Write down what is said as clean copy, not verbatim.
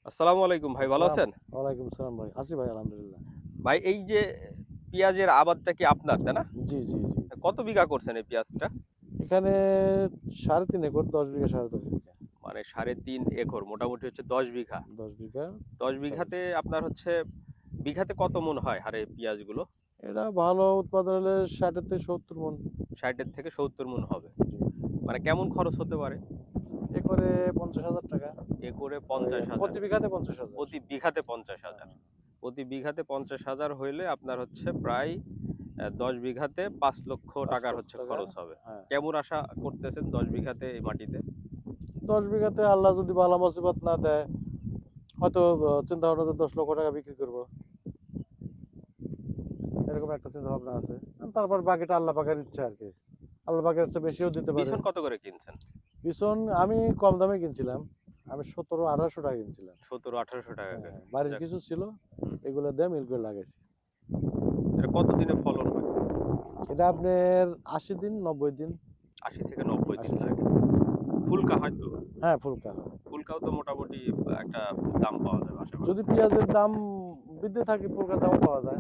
আসসালামু আলাইকুম ভাই, ভালো আসসালাম। আছেন? ওয়ালাইকুম সালাম ভাই। আছি ভাই আলহামদুলিল্লাহ। ভাই এই যে পেঁয়াজের আবাদটা কি আপনার, তাই না? জি, জি, জি, জি। কত বিঘা করছেন এই পেঁয়াজটা? এখানে ৩.৫ একর, ১০ বিঘা, ১০.৫ বিঘা। মানে ৩.৫ একর, মোটামুটি হচ্ছে ১০ বিঘা। ১০ বিঘা ১০ কাছাকাছি। বিঘাতে আপনার হচ্ছে বিঘাতে কত মণ হয় হারে পেঁয়াজগুলো? এটা ভালো উৎপাদন হলে ৬০ থেকে ৭০ মণ। ৬০ এর থেকে ৭০ মণ হবে। জি। মানে কেমন খরচ হতে পারে? একরে ৳৫০,০০০। একরে ওই ৫০,০০০। প্রতি বিঘাতে ৫০,০০০। প্রতি বিঘাতে ৫০,০০০। হ্যাঁ। প্রতি বিঘাতে ৫০,০০০ হইলে আপনার হচ্ছে প্রায় ১০ বিঘাতে ৫,০০,০০০ টাকার হচ্ছে ৳৫,০০,০০০। খরচ হবে। হ্যাঁ। কেমন আশা করতেছেন ১০ বিঘাতে এই মাটিতে? ১০ বিঘাতে আল্লাহ যদি বালা মুসিবত না দেয়, হয়তো চিন্তা ভাবনা যে ৳১০,০০,০০০ বিক্রি করব। এরকম একটা চিন্তা ভাবনা আছে। তারপর বাকিটা আল্লাহ পাকের ইচ্ছা আরকি। আল্লাহ পাকের ইচ্ছা বেশিও দিতে পারে। বিছন কত করে কিনছেন? বিছন আমি কম দামে কিনছিলাম। আমি ১৭-১৮০০ কিনছিলাম। ১৭-১৮০০ টাকা হ্যাঁ, করে। হ্যাঁ। বাড়ির যাক, কিছু ছিল, হুম। এগুলো দিয়ে মিল করে লাগাইছি। এটা কতদিনে ফলন হয়? এটা আপনার ৮০ দিন, ৯০ দিন, ৮০ থেকে ৯০ দিন ৮০ দিন। লাগে। ফুলকা হয় তো? হ্যাঁ, ফুলকা হয়। ফুলকাও তো মোটামুটি একটা দাম পাওয়া যাবে আশা করা যদি যায়। পেঁয়াজের দাম বৃদ্ধি থাকে, ফুলকার দামও পাওয়া যায়।